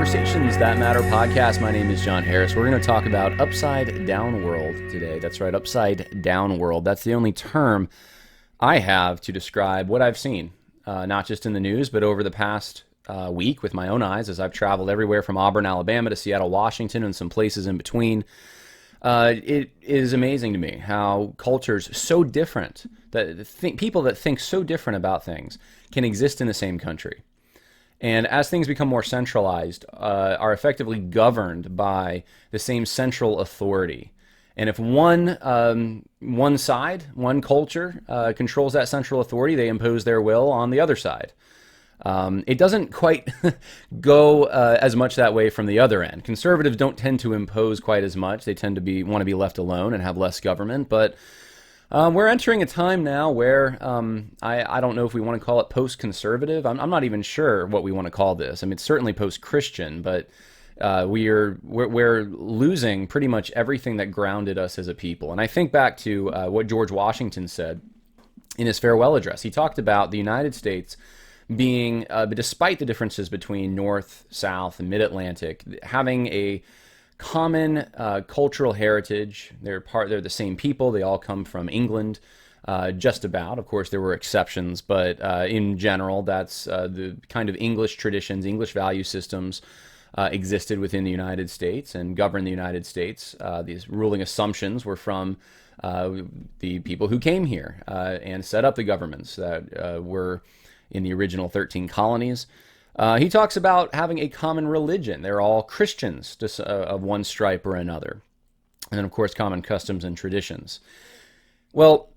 Conversations That Matter podcast. My name is John Harris. We're going to talk about upside down world today. That's right, upside down world. That's the only term I have to describe what I've seen, not just in the news, but over the past week with my own eyes as I've traveled everywhere from Auburn, Alabama to Seattle, Washington, and some places in between. It is amazing to me how cultures so different, people that think so different about things can exist in the same country. And as things become more centralized, are effectively governed by the same central authority. And if one side, one culture, controls that central authority, they impose their will on the other side. It doesn't quite go as much that way from the other end. Conservatives don't tend to impose quite as much. They tend to want to be left alone and have less government. But we're entering a time now where I don't know if we want to call it post-conservative. I'm not even sure what we want to call this. I mean, it's certainly post-Christian, but we're losing pretty much everything that grounded us as a people. And I think back to what George Washington said in his farewell address. He talked about the United States being, despite the differences between North, South, and Mid-Atlantic, having a common cultural heritage. They're the same people. They all come from England, just about. Of course, there were exceptions, but in general, that's the kind of English traditions, English value systems existed within the United States and governed the United States. These ruling assumptions were from the people who came here and set up the governments that were in the original 13 colonies. He talks about having a common religion. They're all Christians of one stripe or another. And then, of course, common customs and traditions. Well,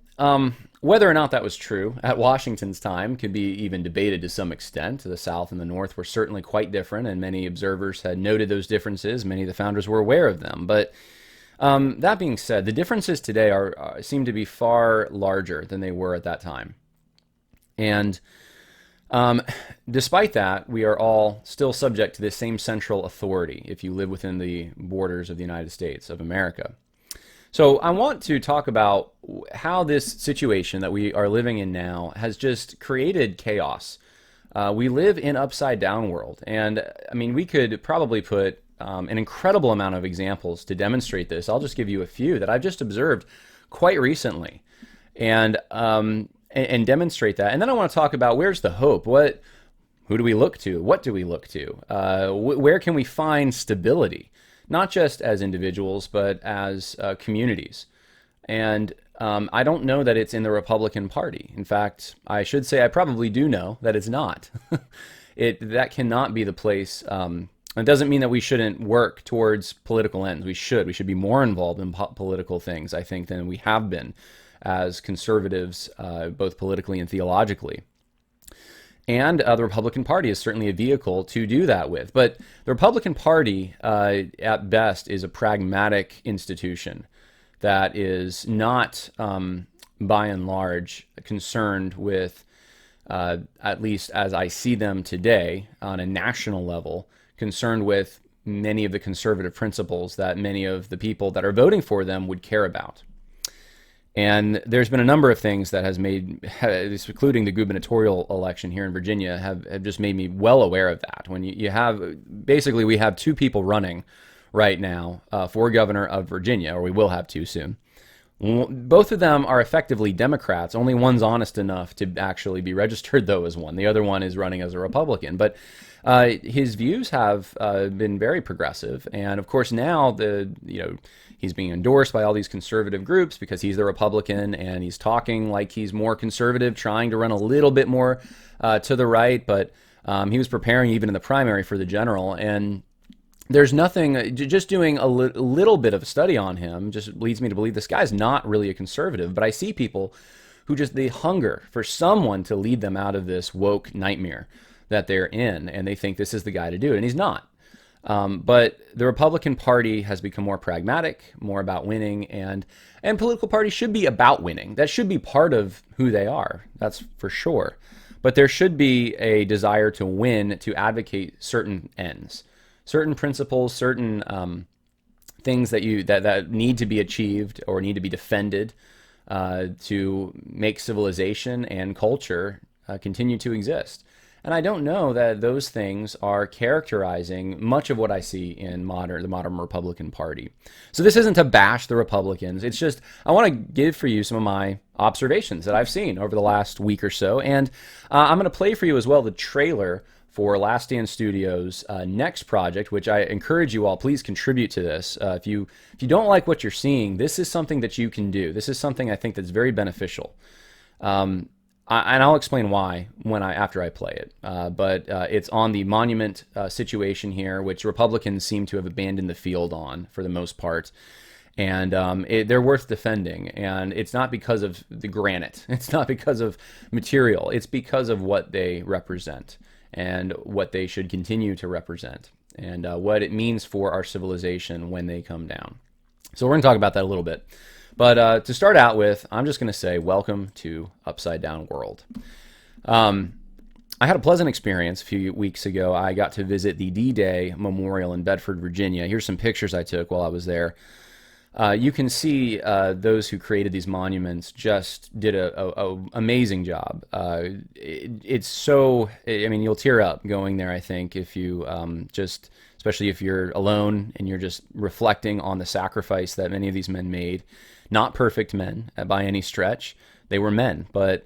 whether or not that was true at Washington's time could be even debated to some extent. The South and the North were certainly quite different, and many observers had noted those differences. Many of the founders were aware of them. But that being said, the differences today seem to be far larger than they were at that time. And despite that, we are all still subject to the same central authority if you live within the borders of the United States of America. So I want to talk about how this situation that we are living in now has just created chaos. We live in upside down world. And I mean, we could probably put an incredible amount of examples to demonstrate this. I'll just give you a few that I've just observed quite recently. And demonstrate that. And then I want to talk about where's the hope? Who do we look to? What do we look to? Where can we find stability? Not just as individuals, but as communities. And I don't know that it's in the Republican Party. In fact, I should say I probably do know that it's not. That cannot be the place. It doesn't mean that we shouldn't work towards political ends. We should. We should be more involved in political things, I think, than we have been as conservatives, both politically and theologically. And the Republican Party is certainly a vehicle to do that with. But the Republican Party, at best, is a pragmatic institution that is not, by and large, concerned with, at least as I see them today, on a national level, concerned with many of the conservative principles that many of the people that are voting for them would care about. And there's been a number of things that has made, including the gubernatorial election here in Virginia, have just made me well aware of that. When you have, basically we have two people running right now for governor of Virginia, or we will have two soon. Both of them are effectively Democrats. Only one's honest enough to actually be registered, though, as one. The other one is running as a Republican. But his views have been very progressive. And, of course, now he's being endorsed by all these conservative groups because he's the Republican and he's talking like he's more conservative, trying to run a little bit more to the right. But he was preparing even in the primary for the general. And there's nothing, just doing a little bit of study on him just leads me to believe this guy's not really a conservative. But I see people who they hunger for someone to lead them out of this woke nightmare that they're in. And they think this is the guy to do it. And he's not. But the Republican Party has become more pragmatic, more about winning, and political parties should be about winning. That should be part of who they are. That's for sure. But there should be a desire to win, to advocate certain ends, certain principles, certain things that need to be achieved or need to be defended to make civilization and culture continue to exist. And I don't know that those things are characterizing much of what I see in the modern Republican Party. So this isn't to bash the Republicans. It's just I want to give for you some of my observations that I've seen over the last week or so. And I'm going to play for you as well the trailer for Last Stand Studios' next project, which I encourage you all, please contribute to this. If you don't like what you're seeing, this is something that you can do. This is something I think that's very beneficial. And I'll explain why after I play it. But it's on the monument situation here, which Republicans seem to have abandoned the field on for the most part. And they're worth defending. And it's not because of the granite. It's not because of material. It's because of what they represent and what they should continue to represent and what it means for our civilization when they come down. So we're going to talk about that a little bit. But to start out with, I'm just going to say welcome to Upside Down World. I had a pleasant experience a few weeks ago. I got to visit the D-Day Memorial in Bedford, Virginia. Here's some pictures I took while I was there. You can see those who created these monuments just did a amazing job. It's so, I mean, you'll tear up going there, I think, if you especially if you're alone and you're just reflecting on the sacrifice that many of these men made. Not perfect men by any stretch. They were men, but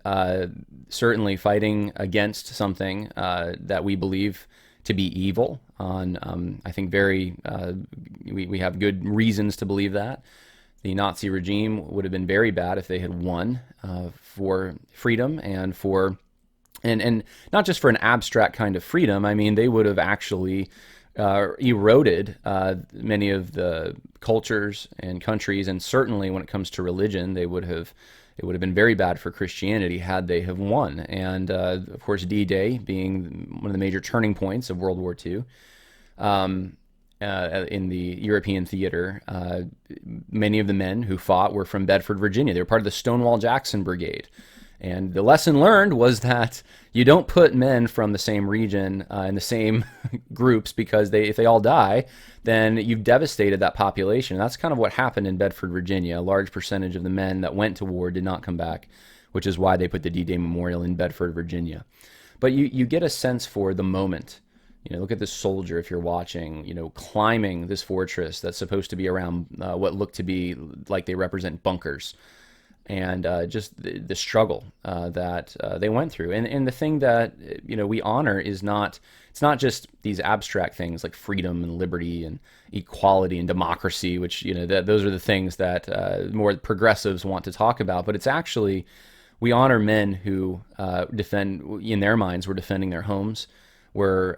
certainly fighting against something that we believe to be evil. I think we have good reasons to believe that. The Nazi regime would have been very bad if they had won for freedom and not just for an abstract kind of freedom. I mean, they would have actually eroded many of the cultures and countries, and certainly when it comes to religion, it would have been very bad for Christianity had they have won. And of course, D-Day being one of the major turning points of World War II in the European theater, many of the men who fought were from Bedford, Virginia. They were part of the Stonewall Jackson Brigade. And the lesson learned was that you don't put men from the same region in the same groups, because if they all die, then you've devastated that population. And that's kind of what happened in Bedford, Virginia. A large percentage of the men that went to war did not come back, which is why they put the D-Day Memorial in Bedford, Virginia. But you get a sense for the moment. Look at this soldier, if you're watching, climbing this fortress that's supposed to be around what look to be like they represent bunkers. And just the struggle that they went through. And the thing that, we honor it's not just these abstract things like freedom and liberty and equality and democracy, which, those are the things that more progressives want to talk about. But it's actually, we honor men who in their minds, were defending their homes, were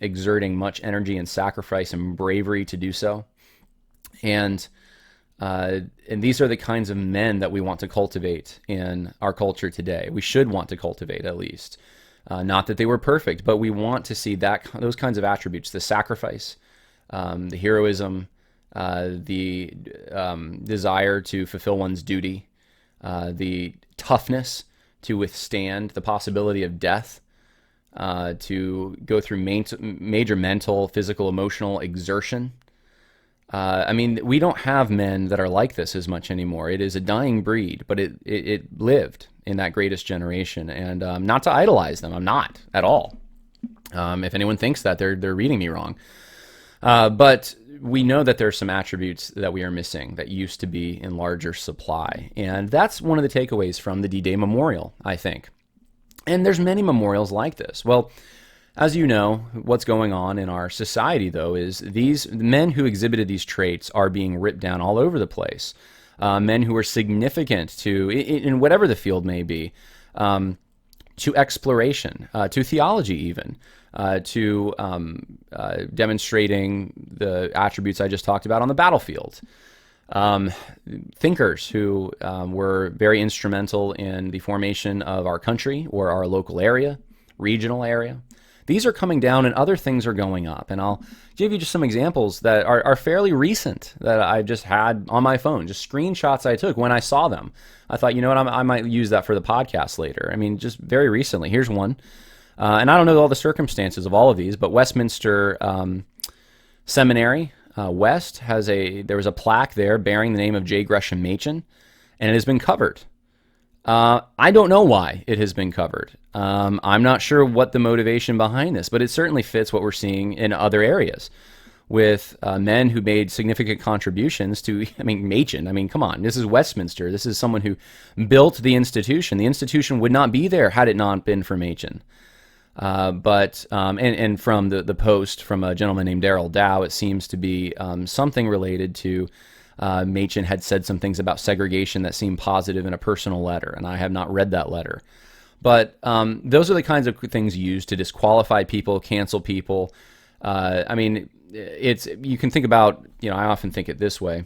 exerting much energy and sacrifice and bravery to do so. And these are the kinds of men that we want to cultivate in our culture today. We should want to cultivate, at least. Not that they were perfect, but we want to see those kinds of attributes: the sacrifice, the heroism, the desire to fulfill one's duty, the toughness to withstand the possibility of death, to go through major mental, physical, emotional exertion. We don't have men that are like this as much anymore. It is a dying breed, but it lived in that greatest generation. And not to idolize them, I'm not at all. If anyone thinks that, they're reading me wrong. But we know that there are some attributes that we are missing that used to be in larger supply. And that's one of the takeaways from the D-Day Memorial, I think. And there's many memorials like this. Well, as you know, what's going on in our society, though, is these men who exhibited these traits are being ripped down all over the place. Men who are significant in whatever the field may be, to exploration, to theology even, to demonstrating the attributes I just talked about on the battlefield. Thinkers who were very instrumental in the formation of our country or our local area, regional area. These are coming down and other things are going up. And I'll give you just some examples that are fairly recent that I just had on my phone, just screenshots I took when I saw them. I thought, you know what, I might use that for the podcast later. Just very recently. Here's one. And I don't know all the circumstances of all of these, but Westminster Seminary West there was a plaque there bearing the name of J. Gresham Machen, and it has been covered. I don't know why it has been covered. I'm not sure what the motivation behind this, but it certainly fits what we're seeing in other areas with men who made significant contributions to, I mean, Machen. I mean, come on, this is Westminster. This is someone who built the institution. The institution would not be there had it not been for Machen. And from the post from a gentleman named Darrell Dow, it seems to be something related to Machen had said some things about segregation that seemed positive in a personal letter, and I have not read that letter. But those are the kinds of things used to disqualify people, cancel people. I mean, you can think about, I often think it this way.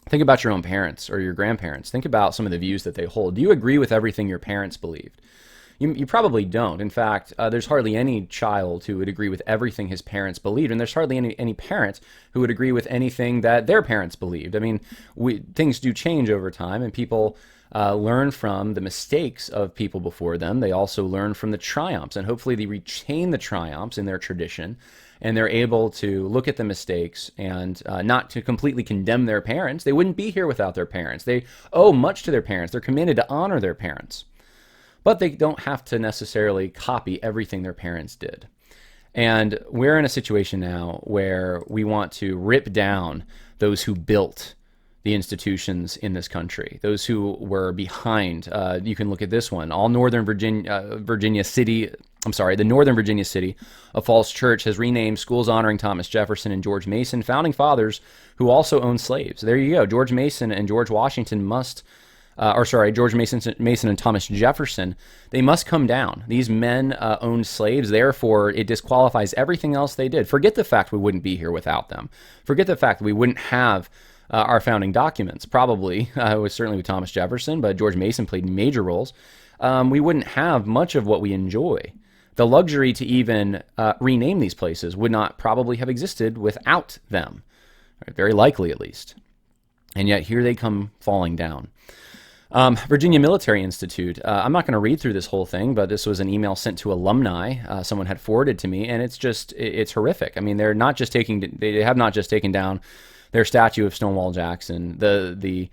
Think about your own parents or your grandparents. Think about some of the views that they hold. Do you agree with everything your parents believed? You probably don't. In fact, there's hardly any child who would agree with everything his parents believed, and there's hardly any parent who would agree with anything that their parents believed. I mean, things do change over time, and people learn from the mistakes of people before them. They also learn from the triumphs, and hopefully they retain the triumphs in their tradition, and they're able to look at the mistakes and not to completely condemn their parents. They wouldn't be here without their parents. They owe much to their parents. They're commanded to honor their parents. But they don't have to necessarily copy everything their parents did. And we're in a situation now where we want to rip down those who built the institutions in this country, those who were behind. You can look at this one. The Northern Virginia city of Falls Church has renamed schools honoring Thomas Jefferson and George Mason, founding fathers who also owned slaves. There you go. George Mason and George Washington George Mason and Thomas Jefferson, they must come down. These men owned slaves, therefore it disqualifies everything else they did. Forget the fact we wouldn't be here without them. Forget the fact that we wouldn't have our founding documents. Probably, it was certainly with Thomas Jefferson, but George Mason played major roles. We wouldn't have much of what we enjoy. The luxury to even rename these places would not probably have existed without them, very likely at least. And yet here they come falling down. Virginia Military Institute. I'm not going to read through this whole thing, but this was an email sent to alumni. Someone had forwarded to me, and it's horrific. I mean, they have not just taken down their statue of Stonewall Jackson, the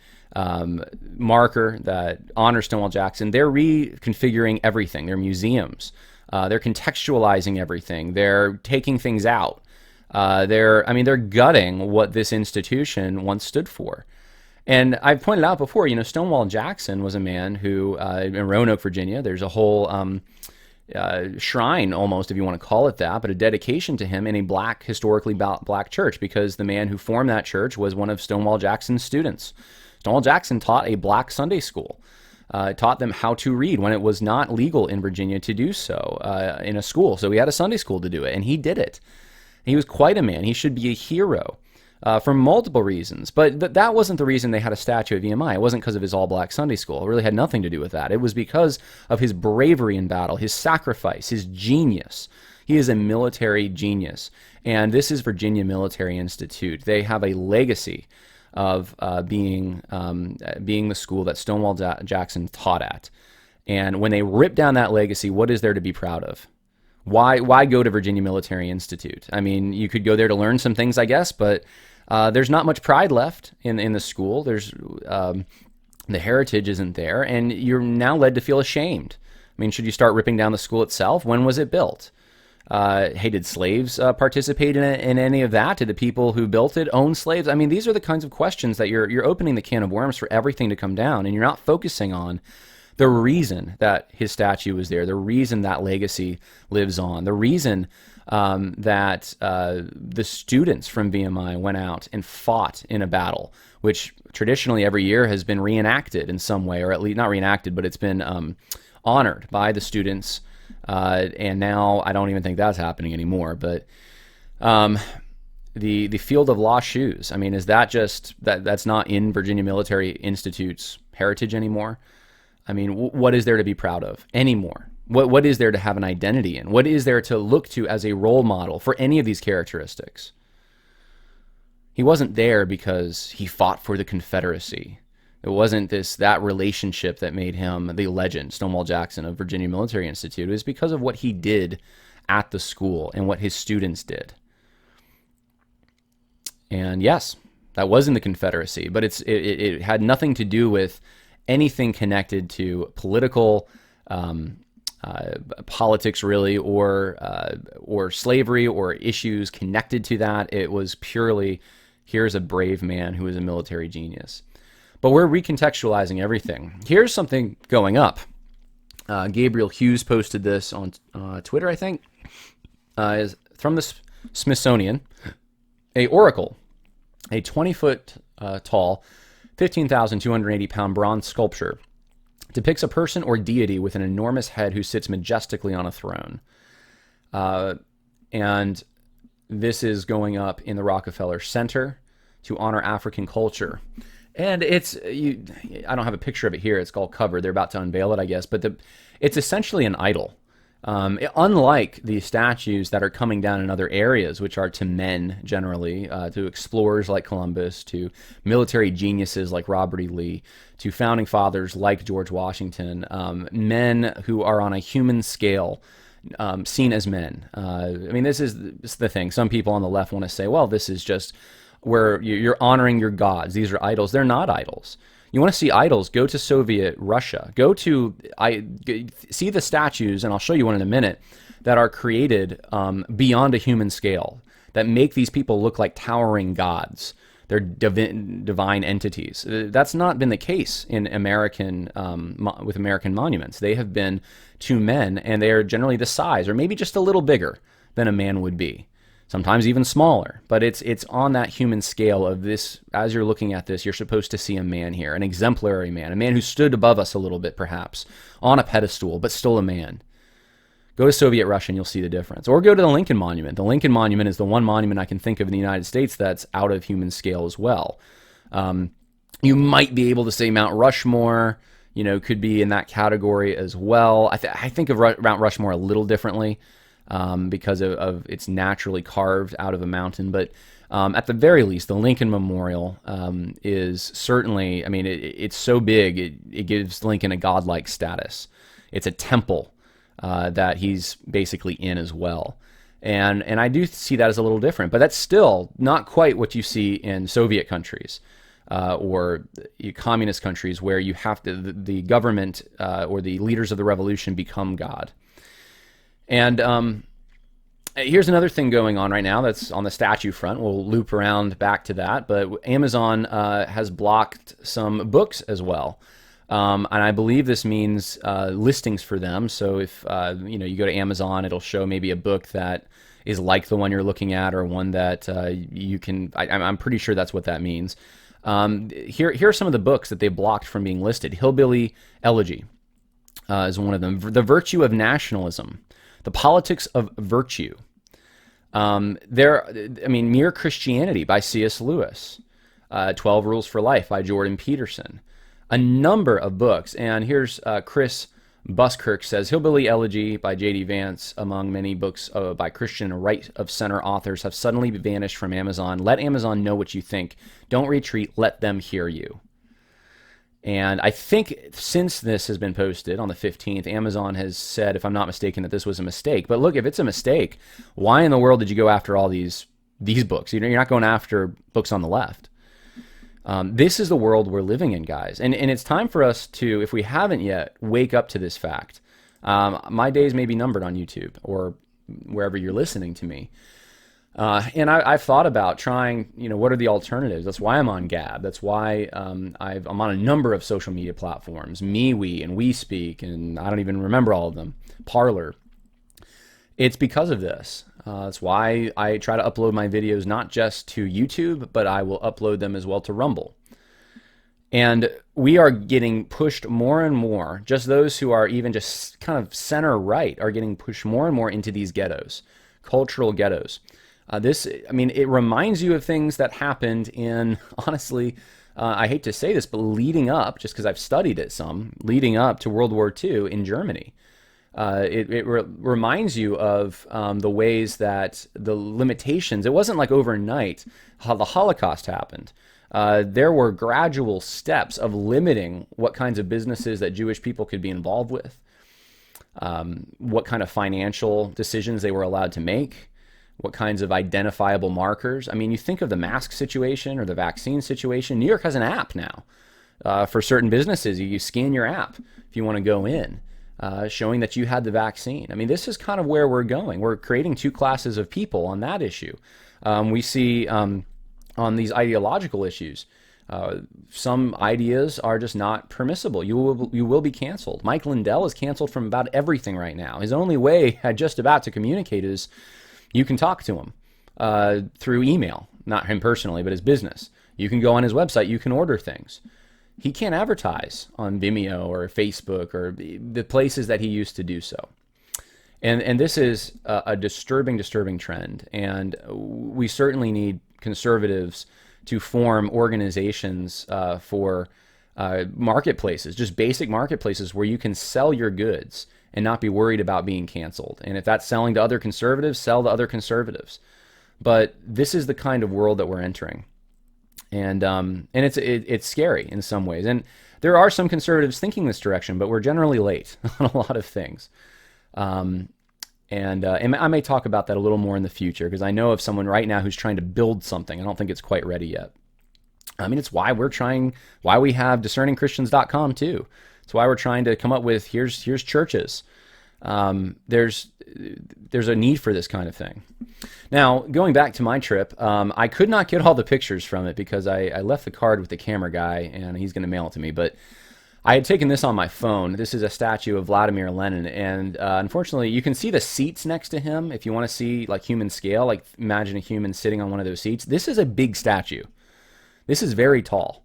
marker that honors Stonewall Jackson. They're reconfiguring everything. Their museums. They're contextualizing everything. They're taking things out. They're gutting what this institution once stood for. And I've pointed out before, Stonewall Jackson was a man who, in Roanoke, Virginia, there's a whole shrine, almost, if you want to call it that, but a dedication to him in a historically black church, because the man who formed that church was one of Stonewall Jackson's students. Stonewall Jackson taught a black Sunday school, taught them how to read when it was not legal in Virginia to do so in a school. So he had a Sunday school to do it, and he did it. He was quite a man. He should be a hero. For multiple reasons, but that wasn't the reason they had a statue of VMI. It wasn't because of his all-black Sunday school. It really had nothing to do with that. It was because of his bravery in battle, his sacrifice, his genius. He is a military genius, and this is Virginia Military Institute. They have a legacy of being the school that Stonewall Jackson taught at. And when they rip down that legacy, what is there to be proud of? Why go to Virginia Military Institute? I mean, you could go there to learn some things, I guess, but there's not much pride left in the school. There's the heritage isn't there, and you're now led to feel ashamed. I mean, should you start ripping down the school itself? When was it built? Did slaves participate in any of that? Did the people who built it own slaves? I mean, these are the kinds of questions that you're opening the can of worms for everything to come down, and you're not focusing on the reason that his statue was there, the reason that legacy lives on, the reason that the students from VMI went out and fought in a battle, which traditionally every year has been reenacted in some way, or at least not reenacted, but it's been honored by the students. And now I don't even think that's happening anymore. But the Field of Lost Shoes, I mean, is that just that's not in Virginia Military Institute's heritage anymore? I mean, what is there to be proud of anymore? What is there to have an identity in? What is there to look to as a role model for any of these characteristics? He wasn't there because he fought for the Confederacy. It wasn't that relationship that made him the legend, Stonewall Jackson of Virginia Military Institute. It was because of what he did at the school and what his students did. And yes, that was in the Confederacy, but it had nothing to do with anything connected to political politics, really, or slavery or issues connected to that. It was purely, here's a brave man who is a military genius. But we're recontextualizing everything. Here's something going up. Gabriel Hughes posted this on Twitter, I think. Is from the Smithsonian, a oracle, a 20-foot tall, 15,280-pound bronze sculpture, depicts a person or deity with an enormous head who sits majestically on a throne. And this is going up in the Rockefeller Center to honor African culture. And I don't have a picture of it here. It's all covered. They're about to unveil it, I guess. But it's essentially an idol. Unlike the statues that are coming down in other areas, which are to men generally, to explorers like Columbus, to military geniuses like Robert E. Lee, to founding fathers like George Washington, men who are on a human scale, seen as men. This is the thing. Some people on the left want to say, well, this is just where you're honoring your gods. These are idols. They're not idols. You want to see idols, go to Soviet Russia. See the statues, and I'll show you one in a minute, that are created beyond a human scale, that make these people look like towering gods. They're divine entities. That's not been the case in with American monuments. They have been two men, and they are generally the size, or maybe just a little bigger than a man would be. Sometimes even smaller, but it's on that human scale of this. As you're looking at this, you're supposed to see a man here, an exemplary man, a man who stood above us a little bit, perhaps, on a pedestal, but still a man. Go to Soviet Russia and you'll see the difference. Or go to the Lincoln Monument. The Lincoln Monument is the one monument I can think of in the United States that's out of human scale as well. You might be able to say Mount Rushmore, could be in that category as well. I think of Mount Rushmore a little differently. Because of it's naturally carved out of a mountain. But at the very least, the Lincoln Memorial is certainly, it's so big, it gives Lincoln a godlike status. It's a temple that he's basically in as well. And I do see that as a little different, but that's still not quite what you see in Soviet countries or communist countries, where you have to, the government or the leaders of the revolution become God. And here's another thing going on right now that's on the statue front. We'll loop around back to that, but Amazon has blocked some books as well. And I believe this means listings for them. So if you go to Amazon, it'll show maybe a book that is like the one you're looking at, or one that you can. I'm pretty sure that's what that means. Here are some of the books that they blocked from being listed. Hillbilly Elegy is one of them. The Virtue of Nationalism. The Politics of Virtue. Mere Christianity by C.S. Lewis. 12 Rules for Life by Jordan Peterson. A number of books. And here's Chris Buskirk says, Hillbilly Elegy by J.D. Vance, among many books by Christian right-of-center authors, have suddenly vanished from Amazon. Let Amazon know what you think. Don't retreat. Let them hear you. And I think since this has been posted on the 15th, Amazon has said, if I'm not mistaken, that this was a mistake. But look, if it's a mistake, why in the world did you go after all these books? You're not going after books on the left. This is the world we're living in, guys. And it's time for us to, if we haven't yet, wake up to this fact. My days may be numbered on YouTube or wherever you're listening to me. And I've thought about trying, what are the alternatives? That's why I'm on Gab. That's why I'm on a number of social media platforms, MeWe and WeSpeak, and I don't even remember all of them, Parler. It's because of this. That's why I try to upload my videos not just to YouTube, but I will upload them as well to Rumble. And we are getting pushed more and more, just those who are even just kind of center right are getting pushed more and more into these ghettos, cultural ghettos. It reminds you of things that happened in, honestly, I hate to say this, but leading up, just because I've studied it some, leading up to World War II in Germany. It reminds you of the ways that the limitations, it wasn't like overnight how the Holocaust happened. There were gradual steps of limiting what kinds of businesses that Jewish people could be involved with, what kind of financial decisions they were allowed to make, what kinds of identifiable markers. You think of the mask situation or the vaccine situation. New York has an app now For certain businesses, you scan your app if you want to go in, showing that you had the vaccine. I mean, this is kind of where we're going. We're creating two classes of people on that issue. We see on these ideological issues, some ideas are just not permissible. You will be canceled. Mike Lindell is canceled from about everything right now. His only way just about to communicate is you can talk to him through email, not him personally, but his business. You can go on his website. You can order things. He can't advertise on Vimeo or Facebook or the places that he used to do so. And this is a disturbing trend. And we certainly need conservatives to form organizations for marketplaces, just basic marketplaces where you can sell your goods and not be worried about being canceled. And if that's selling to other conservatives, sell to other conservatives. But this is the kind of world that we're entering. And it's scary in some ways. And there are some conservatives thinking this direction, but we're generally late on a lot of things. And I may talk about that a little more in the future, because I know of someone right now who's trying to build something. I don't think it's quite ready yet. I mean, it's why we have discerningchristians.com too. It's why we're trying to come up with, here's churches. There's a need for this kind of thing. Now, going back to my trip, I could not get all the pictures from it because I left the card with the camera guy, and he's going to mail it to me. But I had taken this on my phone. This is a statue of Vladimir Lenin, and unfortunately, you can see the seats next to him. If you want to see like human scale, like imagine a human sitting on one of those seats. This is a big statue. This is very tall.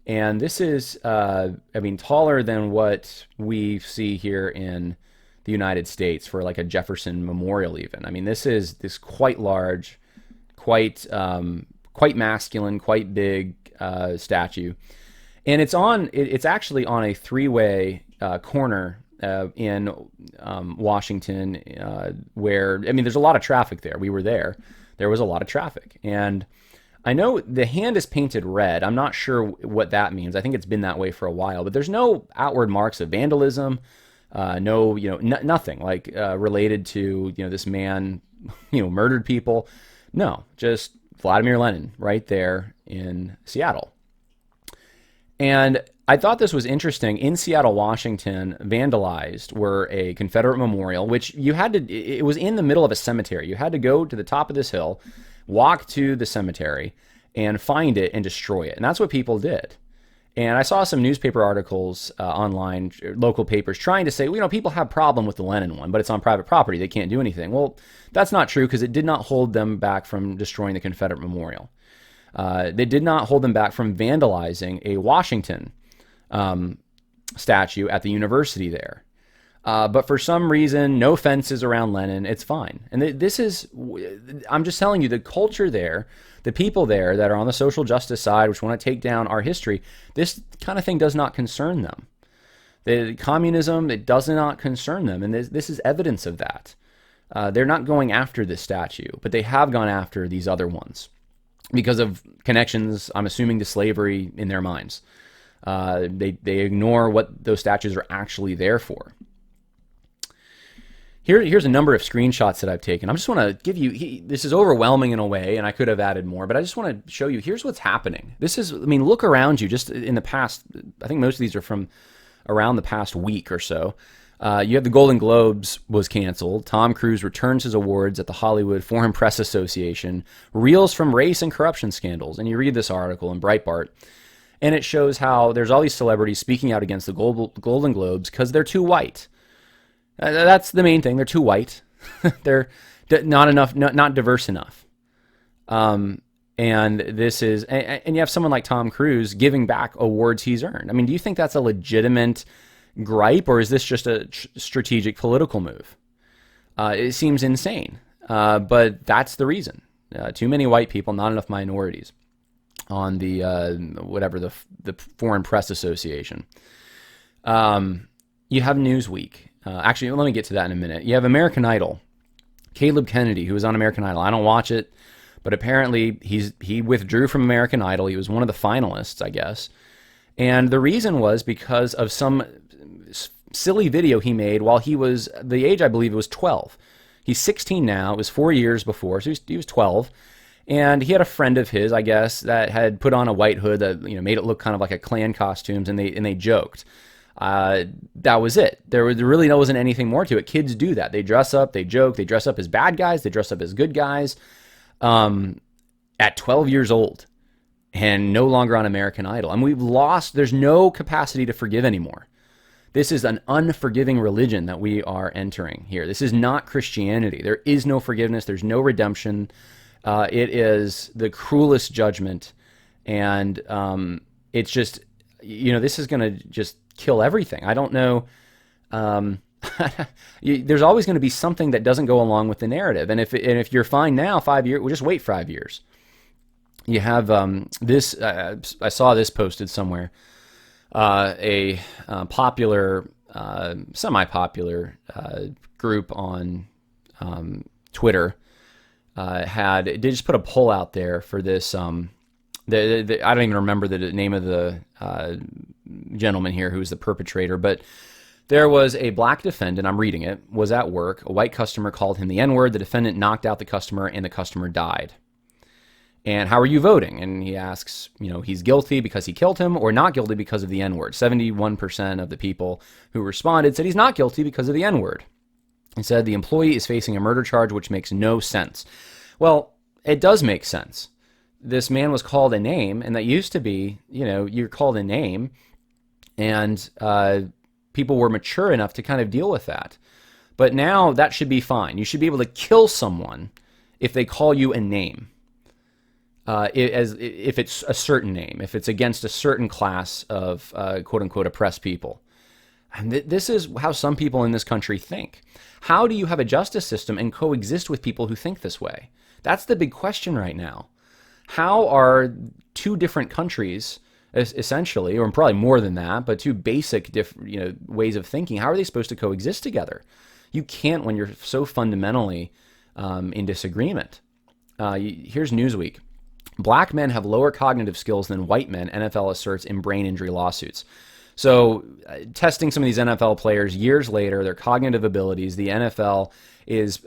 And this is, taller than what we see here in the United States for like a Jefferson Memorial even. I mean, this is quite large, quite masculine, quite big statue. And it's actually on a three-way corner in Washington where, I mean, there's a lot of traffic there. We were there. There was a lot of traffic. And I know the hand is painted red. I'm not sure what that means. I think it's been that way for a while. But there's no outward marks of vandalism. Nothing like related to, this man, murdered people. No, just Vladimir Lenin right there in Seattle. And I thought this was interesting. In Seattle, Washington, vandalized were a Confederate memorial, which it was in the middle of a cemetery. You had to go to the top of this hill, walk to the cemetery, and find it and destroy it. And that's what people did. And I saw some newspaper articles online, local papers, trying to say, people have a problem with the Lenin one, but it's on private property. They can't do anything. Well, that's not true, because it did not hold them back from destroying the Confederate memorial. They did not hold them back from vandalizing a Washington statue at the university there. But for some reason, no fences around Lenin. It's fine. And I'm just telling you, the culture there, the people there that are on the social justice side, which want to take down our history, this kind of thing does not concern them. The communism, it does not concern them. And this is evidence of that. They're not going after this statue, but they have gone after these other ones because of connections, I'm assuming, to slavery in their minds. They ignore what those statues are actually there for. Here's a number of screenshots that I've taken. I just want to give you, this is overwhelming in a way, and I could have added more, but I just want to show you, here's what's happening. Look around you, just in the past, I think most of these are from around the past week or so. You have the Golden Globes was canceled. Tom Cruise returns his awards at the Hollywood Foreign Press Association, reels from race and corruption scandals. And you read this article in Breitbart, and it shows how there's all these celebrities speaking out against the Golden Globes because they're too white. That's the main thing. They're too white. They're not diverse enough. And you have someone like Tom Cruise giving back awards he's earned. I mean, do you think that's a legitimate gripe, or is this just a strategic political move? It seems insane, but that's the reason. Too many white people, not enough minorities on the the Foreign Press Association. You have Newsweek. Actually, let me get to that in a minute. You have American Idol. Caleb Kennedy, who was on American Idol. I don't watch it, but apparently he withdrew from American Idol. He was one of the finalists, I guess. And the reason was because of some silly video he made while he was, the age I believe it was 12. He's 16 now. It was 4 years before, so he was 12. And he had a friend of his, I guess, that had put on a white hood that made it look kind of like a Klan costumes, and they joked. That was it. There really wasn't anything more to it. Kids do that. They dress up, they joke, they dress up as bad guys, they dress up as good guys. At 12 years old, and no longer on American Idol, and there's no capacity to forgive anymore. This is an unforgiving religion that we are entering here. This is not Christianity. There is no forgiveness. There's no redemption. It is the cruelest judgment, and it's just, this is going to just kill everything. I don't know. There's always going to be something that doesn't go along with the narrative, and if you're fine now, 5 years, we'll just wait 5 years. You have this. I saw this posted somewhere. A popular, semi-popular group on Twitter did just put a poll out there for this. I don't even remember the name of the gentleman here who was the perpetrator, but there was a black defendant, I'm reading it, was at work. A white customer called him the N-word. The defendant knocked out the customer, and the customer died. And how are you voting? And he asks, he's guilty because he killed him or not guilty because of the N-word. 71% of the people who responded said he's not guilty because of the N-word. He said the employee is facing a murder charge, which makes no sense. Well, it does make sense. This man was called a name, and that used to be, you're called a name, and people were mature enough to kind of deal with that. But now that should be fine. You should be able to kill someone if they call you a name. If it's a certain name, if it's against a certain class of quote-unquote oppressed people. And this is how some people in this country think. How do you have a justice system and coexist with people who think this way? That's the big question right now. How are two different countries, essentially, or probably more than that, but two basic ways of thinking, how are they supposed to coexist together? You can't when you're so fundamentally in disagreement. Here's Newsweek. Black men have lower cognitive skills than white men, NFL asserts in brain injury lawsuits. So testing some of these NFL players years later, their cognitive abilities, the NFL is,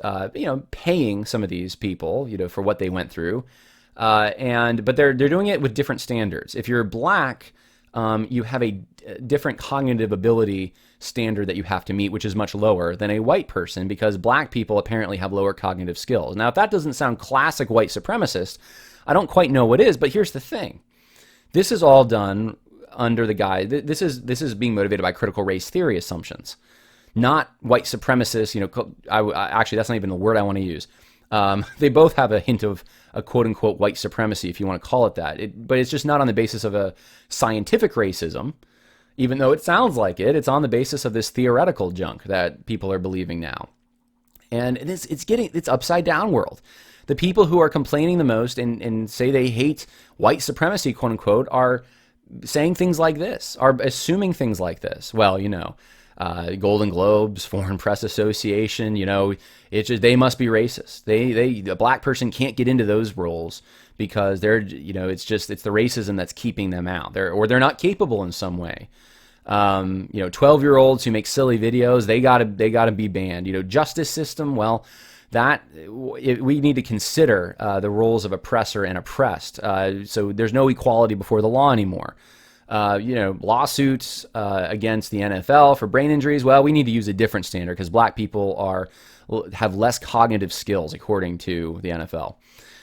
paying some of these people, for what they went through. But they're doing it with different standards. If you're black, you have a different cognitive ability standard that you have to meet, which is much lower than a white person, because black people apparently have lower cognitive skills. Now, if that doesn't sound classic white supremacist, I don't quite know what is, but here's the thing. This is all done under the guise, this is being motivated by critical race theory assumptions, not white supremacists. Actually, that's not even the word I want to use. They both have a hint of a quote-unquote white supremacy, if you want to call it that. But it's just not on the basis of a scientific racism, even though it sounds like it. It's on the basis of this theoretical junk that people are believing now. And it's upside down world. The people who are complaining the most and say they hate white supremacy, quote unquote, are saying things like this, are assuming things like this. Well, Golden Globes, Foreign Press Association, it's just, they must be racist. A black person can't get into those roles because they're, it's the racism that's keeping them out. They're not capable in some way. 12-year-olds who make silly videos, they gotta be banned. Justice system, well, we need to consider the roles of oppressor and oppressed. So there's no equality before the law anymore. Lawsuits against the NFL for brain injuries. Well, we need to use a different standard because black people have less cognitive skills, according to the NFL.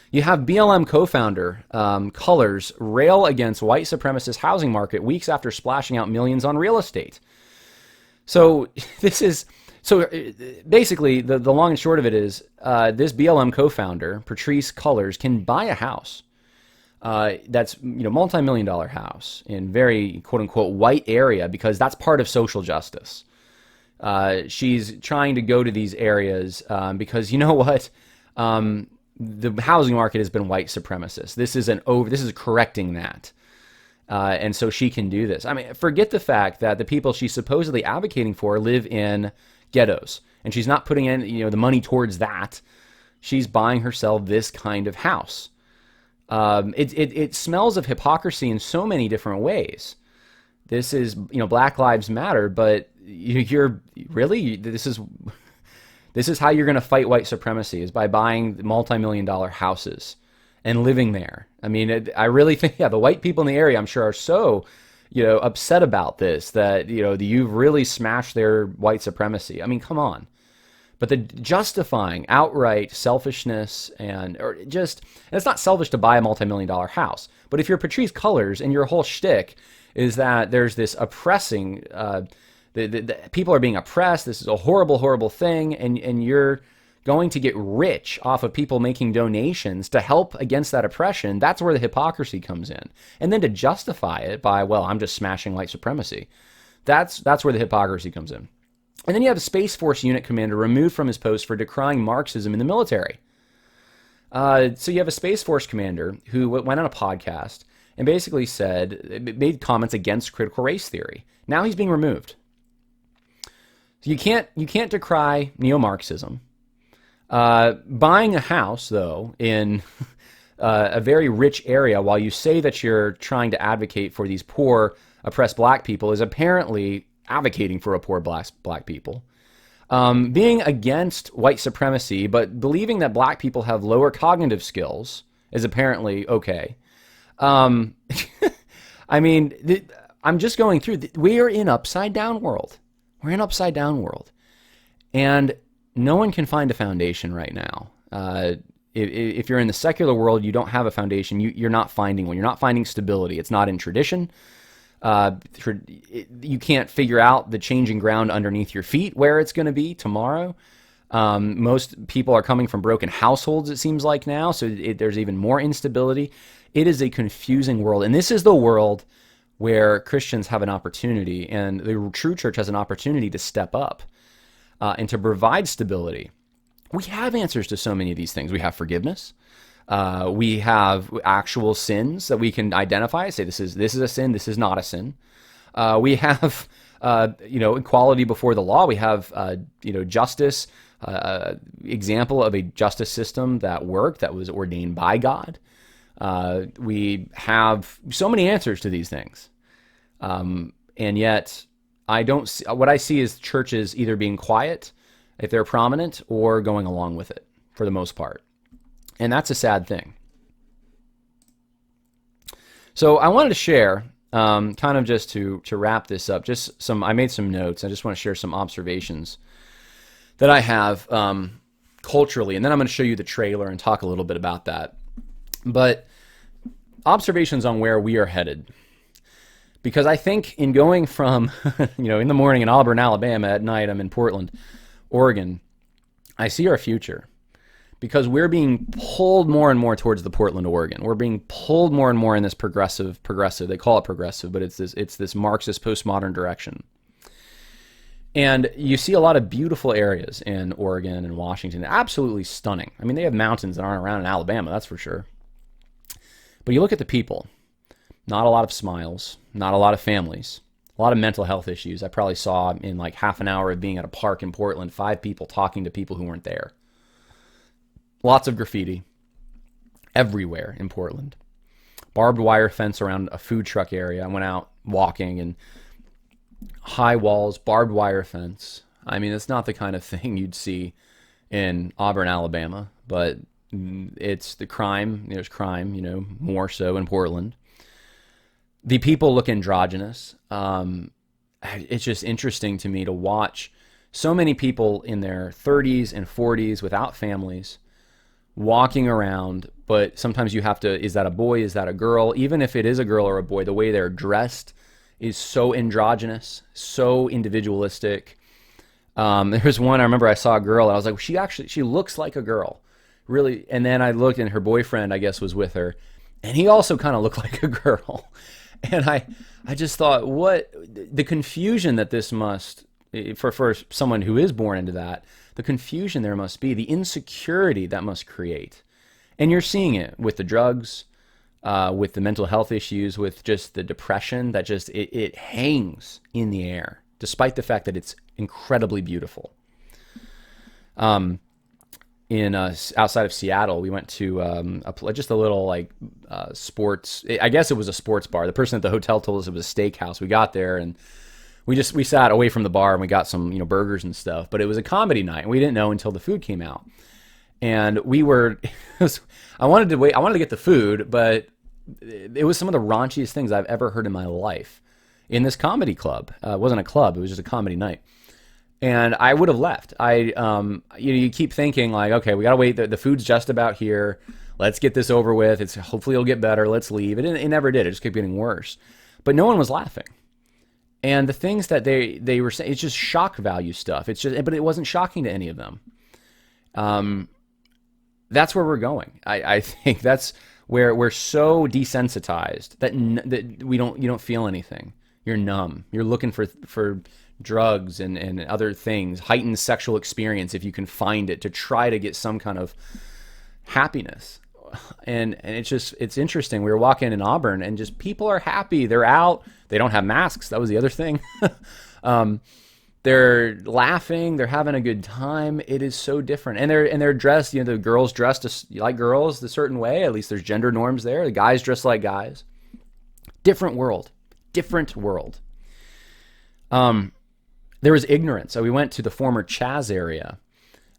You have BLM co-founder Colors rail against white supremacist housing market weeks after splashing out millions on real estate. So basically, the long and short of it is this BLM co-founder, Patrice Colors, can buy a house that's multi-million-dollar house in very quote-unquote white area because that's part of social justice. She's trying to go to these areas because you know what? The housing market has been white supremacist. This is correcting that. And so she can do this. I mean, forget the fact that the people she's supposedly advocating for live in ghettos, and she's not putting in the money towards that. She's buying herself this kind of house. It smells of hypocrisy in so many different ways. This is Black Lives Matter, but you're really this is how you're going to fight white supremacy, is by buying multi-million-dollar houses and living there. I mean, I really think, yeah, the white people in the area, I'm sure, are so, upset about this that, you've really smashed their white supremacy. I mean, come on. But the justifying outright selfishness and it's not selfish to buy a multi-million-dollar house, but if you're Patrisse Cullors and your whole shtick is that there's this oppressing, the people are being oppressed, this is a horrible, horrible thing, and you're going to get rich off of people making donations to help against that oppression, that's where the hypocrisy comes in. And then to justify it by, well, I'm just smashing white supremacy, that's where the hypocrisy comes in. And then you have a Space Force unit commander removed from his post for decrying Marxism in the military. So you have a Space Force commander who went on a podcast and basically made comments against critical race theory. Now he's being removed. So you can't decry neo-Marxism. Buying a house, though, in a very rich area while you say that you're trying to advocate for these poor, oppressed black people is apparently advocating for a poor black people. Being against white supremacy, but believing that black people have lower cognitive skills is apparently okay. I mean, I'm just going through. We are in upside down world. We're in upside down world. And no one can find a foundation right now. If you're in the secular world, you don't have a foundation. You're not finding one. You're not finding stability. It's not in tradition. You can't figure out the changing ground underneath your feet where it's going to be tomorrow. Most people are coming from broken households, it seems like now, so there's even more instability. It is a confusing world, and this is the world where Christians have an opportunity, and the true church has an opportunity to step up and to provide stability. We have answers to so many of these things. We have forgiveness. We have actual sins that we can identify. Say this is a sin. This is not a sin. We have equality before the law. We have justice. Example of a justice system that worked, that was ordained by God. We have so many answers to these things, and yet I don't see, what I see is churches either being quiet if they're prominent or going along with it for the most part. And that's a sad thing. So I wanted to share, kind of just to wrap this up, I made some notes. I just want to share some observations that I have culturally, and then I'm going to show you the trailer and talk a little bit about that. But observations on where we are headed. Because I think in going from, in the morning in Auburn, Alabama, at night I'm in Portland, Oregon, I see our future. Because we're being pulled more and more towards the Portland, Oregon. We're being pulled more and more in this progressive, they call it progressive, but it's this Marxist postmodern direction. And you see a lot of beautiful areas in Oregon and Washington, absolutely stunning. I mean, they have mountains that aren't around in Alabama, that's for sure. But you look at the people, not a lot of smiles, not a lot of families, a lot of mental health issues. I probably saw in like half an hour of being at a park in Portland, 5 people talking to people who weren't there. Lots of graffiti everywhere in Portland. Barbed wire fence around a food truck area. I went out walking and high walls, barbed wire fence. I mean, it's not the kind of thing you'd see in Auburn, Alabama, but it's the crime. There's crime, more so in Portland. The people look androgynous. It's just interesting to me to watch so many people in their 30s and 40s without families walking around, but sometimes you have to, is that a boy, is that a girl? Even if it is a girl or a boy, the way they're dressed is so androgynous, so individualistic. There was one, I remember I saw a girl and I was like, she looks like a girl, really. And then I looked and her boyfriend, I guess, was with her, and he also kind of looked like a girl. And I just thought, what the confusion that this must, for someone who is born into that, the confusion there must be, the insecurity that must create. And you're seeing it with the drugs, with the mental health issues, with just the depression that just, it hangs in the air, despite the fact that it's incredibly beautiful. Outside of Seattle, we went to just a little sports. I guess it was a sports bar. The person at the hotel told us it was a steakhouse. We got there and we sat away from the bar and we got some burgers and stuff. But it was a comedy night and we didn't know until the food came out. And we were, I wanted to get the food, but it was some of the raunchiest things I've ever heard in my life in this comedy club. It wasn't a club, it was just a comedy night. And I would have left. You keep thinking like, okay, we gotta wait. The food's just about here. Let's get this over with. Hopefully it'll get better. Let's leave. It never did. It just kept getting worse. But no one was laughing. And the things that they were saying, it's just shock value stuff. But it wasn't shocking to any of them. That's where we're going. I think that's where we're so desensitized that you don't feel anything. You're numb. You're looking for drugs and other things, heightened sexual experience if you can find it, to try to get some kind of happiness. And it's interesting. We were walking in Auburn and just people are happy. They're out. They don't have masks. That was the other thing. They're laughing. They're having a good time. It is so different. And they're dressed, the girls dressed like girls a certain way. At least there's gender norms there. The guys dressed like guys. Different world. There was ignorance. So we went to the former Chaz area.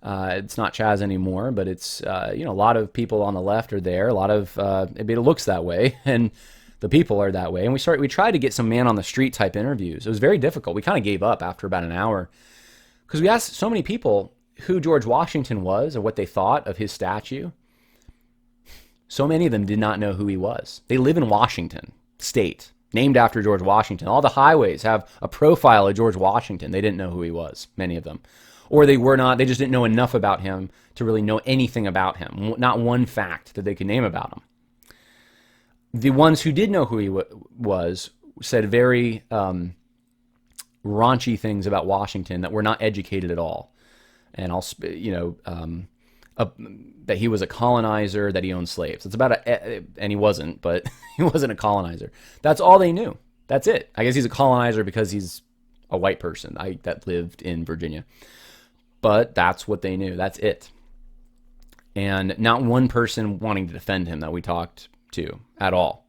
It's not Chaz anymore, but it's, a lot of people on the left are there. A lot of, it looks that way, and the people are that way. And we tried to get some man on the street type interviews. It was very difficult. We kind of gave up after about an hour because we asked so many people who George Washington was or what they thought of his statue. So many of them did not know who he was. They live in Washington State, named after George Washington. All the highways have a profile of George Washington. They didn't know who he was, many of them. Or they just didn't know enough about him to really know anything about him. Not one fact that they could name about him. The ones who did know who he was said very raunchy things about Washington that were not educated at all. And that he was a colonizer, that he owned slaves. It's about and he wasn't, but he wasn't a colonizer. That's all they knew. That's it. I guess he's a colonizer because he's a white person that lived in Virginia. But that's what they knew. That's it. And not one person wanting to defend him that we talked to at all.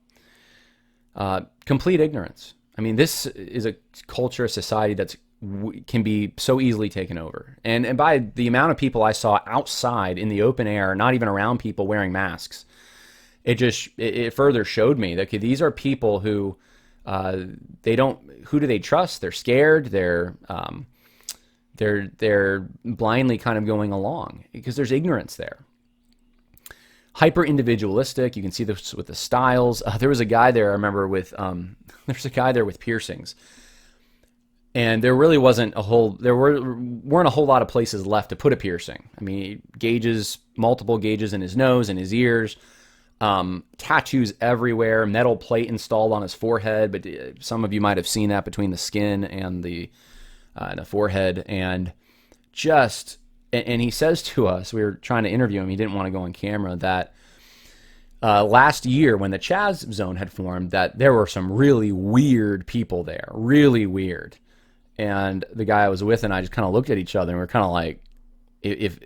Complete ignorance. I mean, this is a culture, a society that can be so easily taken over. And by the amount of people I saw outside in the open air, not even around people wearing masks, it further showed me that these are people who who do they trust? They're scared. They're blindly kind of going along because there's ignorance there. Hyper individualistic. You can see this with the styles. There was a guy there I remember with there's a guy there with piercings, and there really wasn't weren't a whole lot of places left to put a piercing. I mean, multiple gauges in his nose and his ears, tattoos everywhere, metal plate installed on his forehead. But some of you might have seen that between the skin and the forehead, and he says to us, we were trying to interview him, he didn't want to go on camera, that last year when the Chaz zone had formed, that there were some really weird people there, really weird. And the guy I was with and I just kind of looked at each other and we are kind of like, if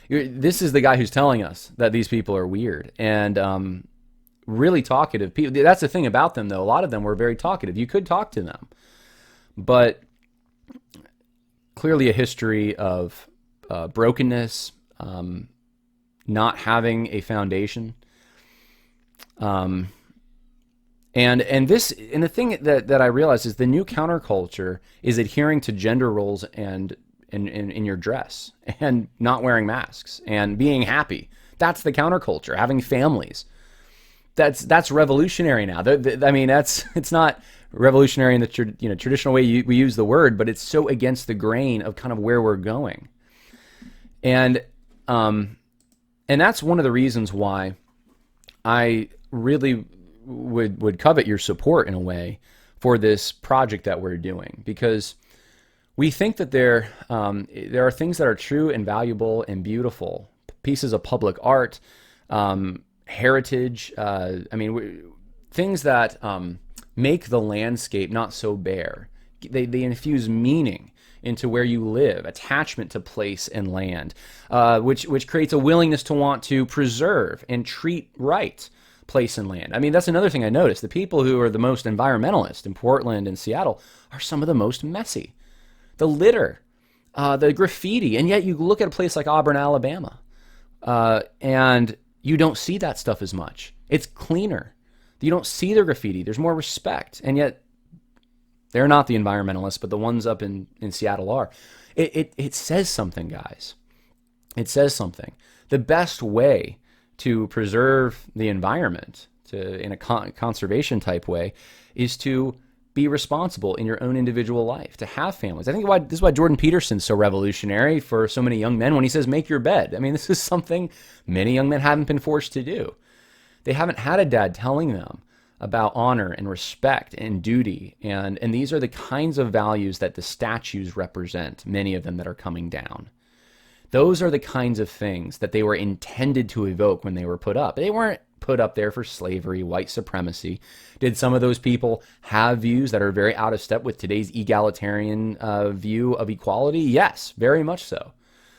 this is the guy who's telling us that these people are weird and really talkative people. That's the thing about them, though. A lot of them were very talkative. You could talk to them, but clearly a history of brokenness, not having a foundation, and the thing that I realized is the new counterculture is adhering to gender roles and in your dress and not wearing masks and being happy. That's the counterculture. Having families. That's revolutionary now. I mean, it's not revolutionary in the traditional way we use the word, but it's so against the grain of kind of where we're going. And that's one of the reasons why I really would covet your support in a way for this project that we're doing, because we think that there are things that are true and valuable and beautiful, pieces of public art, heritage, things that make the landscape not so bare. They infuse meaning into where you live, attachment to place and land, which creates a willingness to want to preserve and treat right place and land. I mean, that's another thing I noticed. The people who are the most environmentalist in Portland and Seattle are some of the most messy. The litter, the graffiti, and yet you look at a place like Auburn, Alabama, And you don't see that stuff as much. It's cleaner. You don't see the graffiti. There's more respect. And yet they're not the environmentalists, but the ones up in Seattle are. It says something, guys. It says something. The best way to preserve the environment in a conservation type way is to be responsible in your own individual life, to have families. I think this is why Jordan Peterson's so revolutionary for so many young men when he says, make your bed. I mean, this is something many young men haven't been forced to do. They haven't had a dad telling them about honor and respect and duty. And these are the kinds of values that the statues represent, many of them that are coming down. Those are the kinds of things that they were intended to evoke when they were put up. They weren't put up there for slavery, white supremacy. Did some of those people have views that are very out of step with today's egalitarian view of equality? Yes, very much so.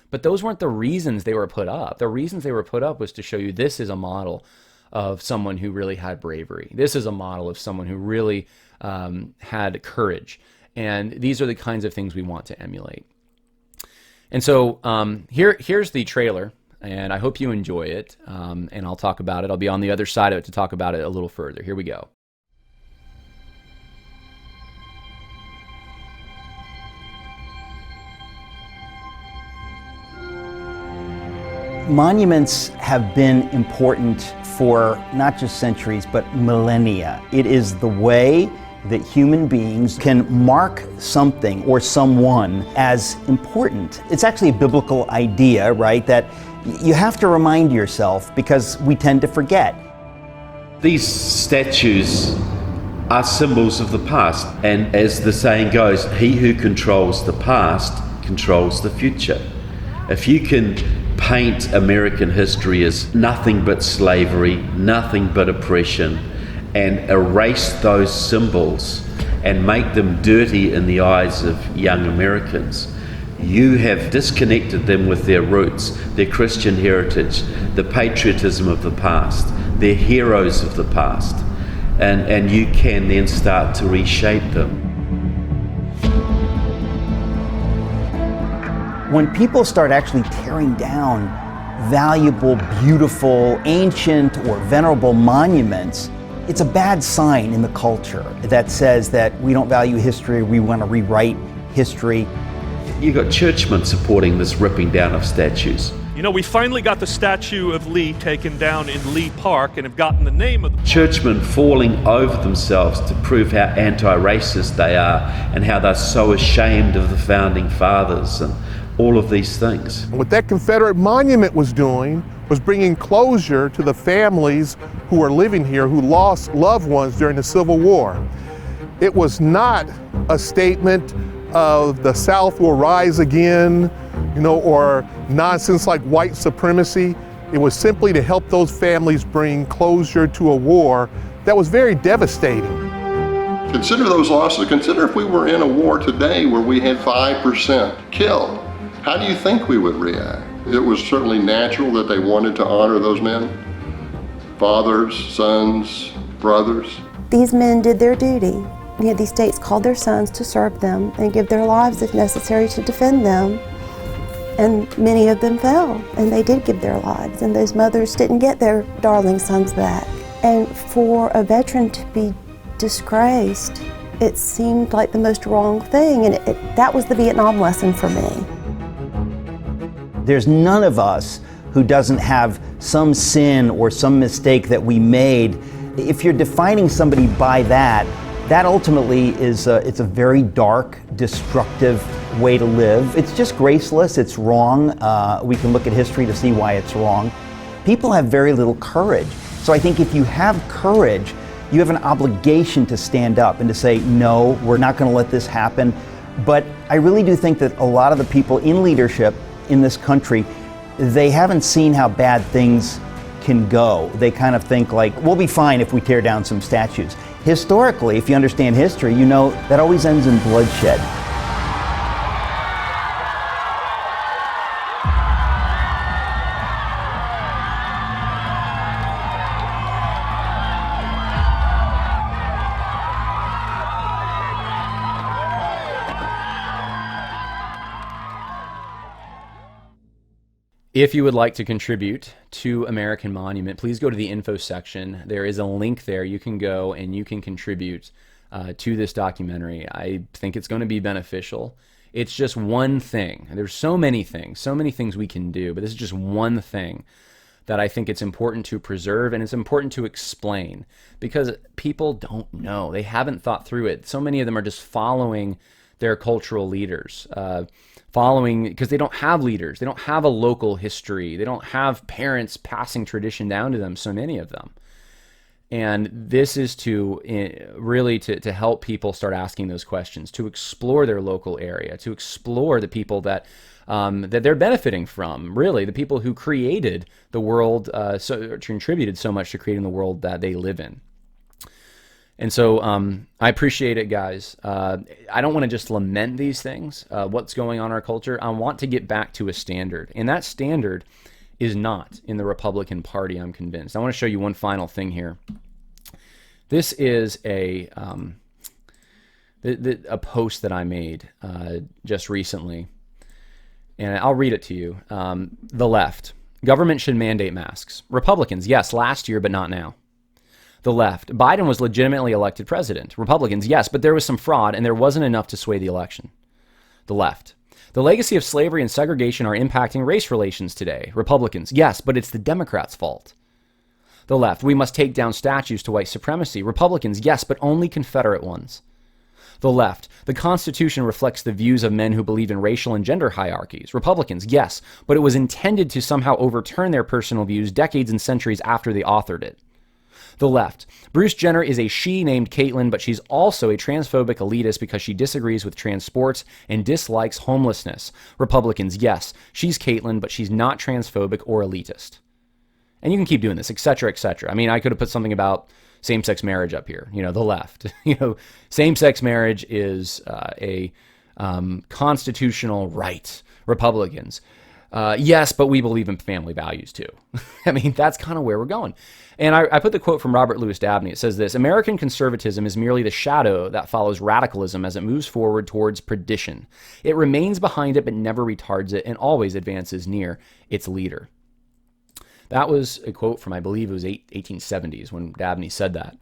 But those weren't the reasons they were put up. The reasons they were put up was to show you this is a model of someone who really had bravery. This is a model of someone who really had courage. And these are the kinds of things we want to emulate. And so here's the trailer, and I hope you enjoy it, and I'll talk about it. I'll be on the other side of it to talk about it a little further. Here we go. Monuments have been important for not just centuries, but millennia. It is the way that human beings can mark something or someone as important. It's actually a biblical idea, right? That you have to remind yourself because we tend to forget. These statues are symbols of the past, and as the saying goes, he who controls the past controls the future. If you can paint American history as nothing but slavery, nothing but oppression, and erase those symbols and make them dirty in the eyes of young Americans, you have disconnected them with their roots, their Christian heritage, the patriotism of the past, their heroes of the past, and you can then start to reshape them. When people start actually tearing down valuable, beautiful, ancient, or venerable monuments, it's a bad sign in the culture that says that we don't value history, we want to rewrite history. You've got churchmen supporting this ripping down of statues. You know, we finally got the statue of Lee taken down in Lee Park and have gotten the name of the Churchmen falling over themselves to prove how anti-racist they are and how they're so ashamed of the founding fathers and all of these things. What that Confederate monument was doing was bringing closure to the families who are living here who lost loved ones during the Civil War. It was not a statement of the South will rise again, you know, or nonsense like white supremacy. It was simply to help those families bring closure to a war that was very devastating. Consider those losses. Consider if we were in a war today where we had 5% killed. How do you think we would react? It was certainly natural that they wanted to honor those men, fathers, sons, brothers. These men did their duty. You know, these states called their sons to serve them and give their lives if necessary to defend them. And many of them fell, and they did give their lives, and those mothers didn't get their darling sons back. And for a veteran to be disgraced, it seemed like the most wrong thing, and that was the Vietnam lesson for me. There's none of us who doesn't have some sin or some mistake that we made. If you're defining somebody by that ultimately is it's a very dark, destructive way to live. It's just graceless, it's wrong. We can look at history to see why it's wrong. People have very little courage. So I think if you have courage, you have an obligation to stand up and to say, no, we're not going to let this happen. But I really do think that a lot of the people in leadership in this country, they haven't seen how bad things can go. They kind of think like, we'll be fine if we tear down some statues. Historically, if you understand history, you know that always ends in bloodshed. If you would like to contribute to American Monument, please go to the info section. There is a link there. You can go and you can contribute to this documentary. I think it's going to be beneficial. It's just one thing. There's so many things we can do, but this is just one thing that I think it's important to preserve, and it's important to explain, because people don't know. They haven't thought through it. So many of them are just following their cultural leaders, because they don't have leaders. They don't have a local history. They don't have parents passing tradition down to them, so many of them. And this is to really to help people start asking those questions, to explore their local area, to explore the people that that they're benefiting from, really, the people who created the world, contributed so much to creating the world that they live in. And so I appreciate it, guys. I don't want to just lament these things, what's going on in our culture. I want to get back to a standard. And that standard is not in the Republican Party, I'm convinced. I want to show you one final thing here. This is a post that I made just recently. And I'll read it to you. The left. Government should mandate masks. Republicans, yes, last year, but not now. The left. Biden was legitimately elected president. Republicans, yes, but there was some fraud and there wasn't enough to sway the election. The left. The legacy of slavery and segregation are impacting race relations today. Republicans, yes, but it's the Democrats' fault. The left. We must take down statues to white supremacy. Republicans, yes, but only Confederate ones. The left. The Constitution reflects the views of men who believe in racial and gender hierarchies. Republicans, yes, but it was intended to somehow overturn their personal views decades and centuries after they authored it. The left. Bruce Jenner is a she named Caitlyn, but she's also a transphobic elitist because she disagrees with trans sports and dislikes homelessness. Republicans, yes, she's Caitlyn, but she's not transphobic or elitist. And you can keep doing this, etc., etc. I mean, I could have put something about same-sex marriage up here. The left. Same-sex marriage is a constitutional right. Republicans. Yes, but we believe in family values too. I mean, that's kind of where we're going. And I put the quote from Robert Louis Dabney. It says this: American conservatism is merely the shadow that follows radicalism as it moves forward towards perdition. It remains behind it, but never retards it, and always advances near its leader. That was a quote from, I believe it was 1870s when Dabney said that.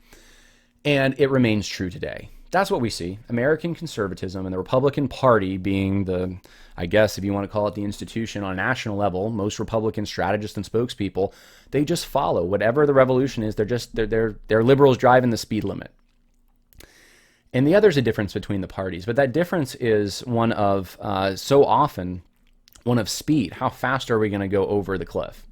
And it remains true today. That's what we see. American conservatism and the Republican Party being the, I guess if you want to call it the institution on a national level, most Republican strategists and spokespeople, they just follow whatever the revolution is. They're liberals driving the speed limit. And the other's a difference between the parties, but that difference is one of, so often, one of speed. How fast are we going to go over the cliff?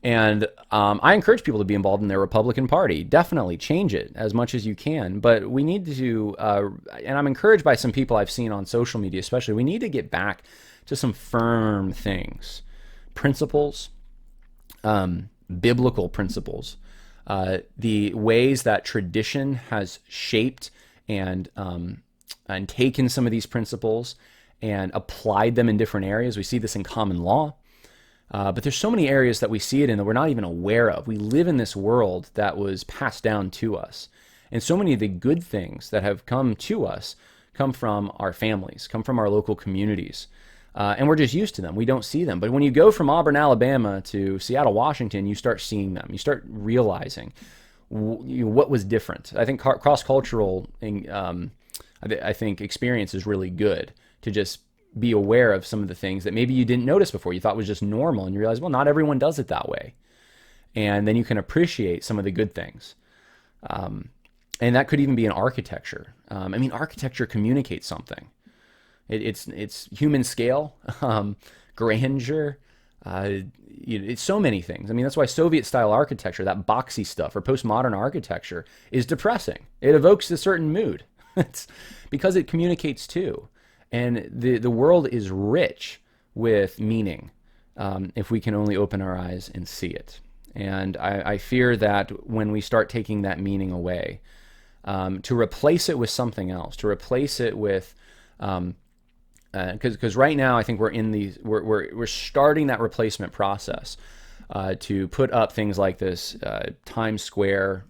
And I encourage people to be involved in their Republican Party. Definitely change it as much as you can. But we need to, and I'm encouraged by some people I've seen on social media especially, we need to get back to some firm things. Principles, biblical principles, the ways that tradition has shaped and taken some of these principles and applied them in different areas. We see this in common law. But there's so many areas that we see it in that we're not even aware of. We live in this world that was passed down to us. And so many of the good things that have come to us come from our families, come from our local communities. And we're just used to them. We don't see them. But when you go from Auburn, Alabama to Seattle, Washington, you start seeing them. You start realizing what was different. I think cross-cultural I think experience is really good to just be aware of some of the things that maybe you didn't notice before. You thought was just normal, and you realize, well, not everyone does it that way. And then you can appreciate some of the good things. And that could even be in architecture. I mean, architecture communicates something. It's human scale, grandeur. It's so many things. I mean, that's why Soviet-style architecture, that boxy stuff, or postmodern architecture, is depressing. It evokes a certain mood. It's because it communicates too. And the world is rich with meaning if we can only open our eyes and see it. And I fear that when we start taking that meaning away, to replace it with something else, to replace it with, because right now I think we're starting that replacement process to put up things like this Times Square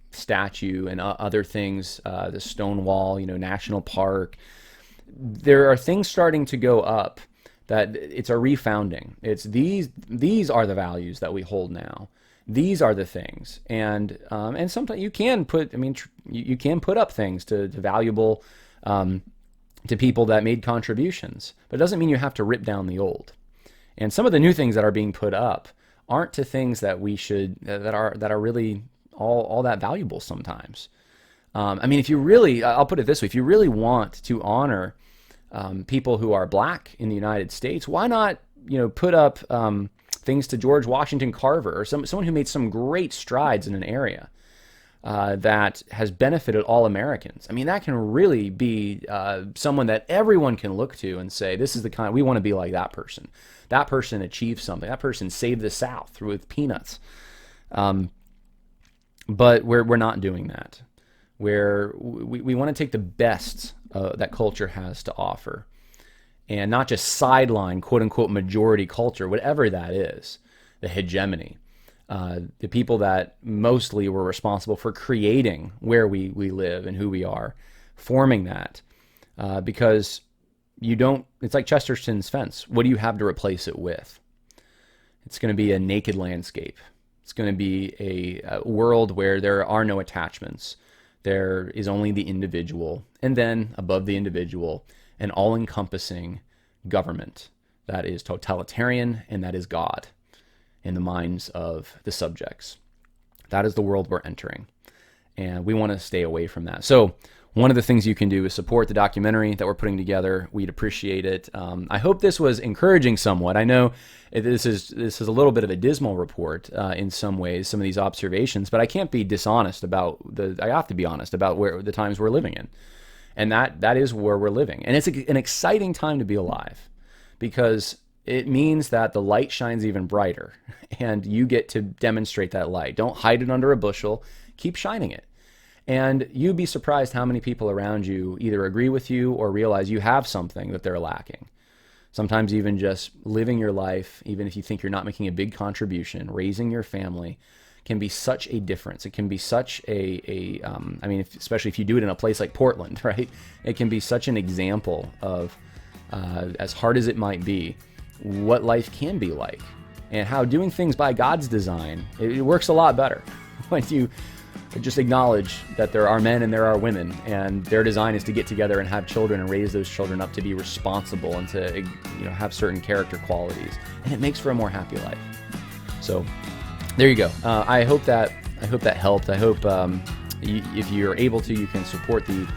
statue and other things, the Stonewall, National Park. There are things starting to go up that it's a refounding. It's these are the values that we hold now. These are the things, and sometimes you can put. I mean, you can put up things to valuable to people that made contributions, but it doesn't mean you have to rip down the old. And some of the new things that are being put up aren't to things that we should that are really all that valuable sometimes. I mean, if you really, I'll put it this way: if you really want to honor people who are black in the United States, why not put up things to George Washington Carver or someone who made some great strides in an area that has benefited all Americans? I mean, that can really be someone that everyone can look to and say, this is the kind, we want to be like that person. That person achieved something. That person saved the South with peanuts. But we're not doing that. Where we want to take the best that culture has to offer and not just sideline, quote unquote, majority culture, whatever that is, the hegemony. The people that mostly were responsible for creating where we live and who we are, forming that. Because it's like Chesterton's fence. What do you have to replace it with? It's going to be a naked landscape. It's going to be a world where there are no attachments. There is only the individual, and then above the individual, an all-encompassing government that is totalitarian and that is God in the minds of the subjects. That is the world we're entering, and we want to stay away from that. So one of the things you can do is support the documentary that we're putting together. We'd appreciate it. I hope this was encouraging somewhat. I know this is a little bit of a dismal report in some ways, some of these observations, but I can't be dishonest about I have to be honest about where the times we're living in. And that is where we're living. And it's an exciting time to be alive because it means that the light shines even brighter and you get to demonstrate that light. Don't hide it under a bushel. Keep shining it. And you'd be surprised how many people around you either agree with you or realize you have something that they're lacking. Sometimes even just living your life, even if you think you're not making a big contribution, raising your family can be such a difference. It can be such especially if you do it in a place like Portland, right? It can be such an example of, as hard as it might be, what life can be like and how doing things by God's design, it works a lot better when you just acknowledge that there are men and there are women, and their design is to get together and have children and raise those children up to be responsible and to have certain character qualities, and it makes for a more happy life. So there you go. I hope that helped. I hope if you're able to, you can support the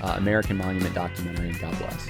American Monument documentary. God bless.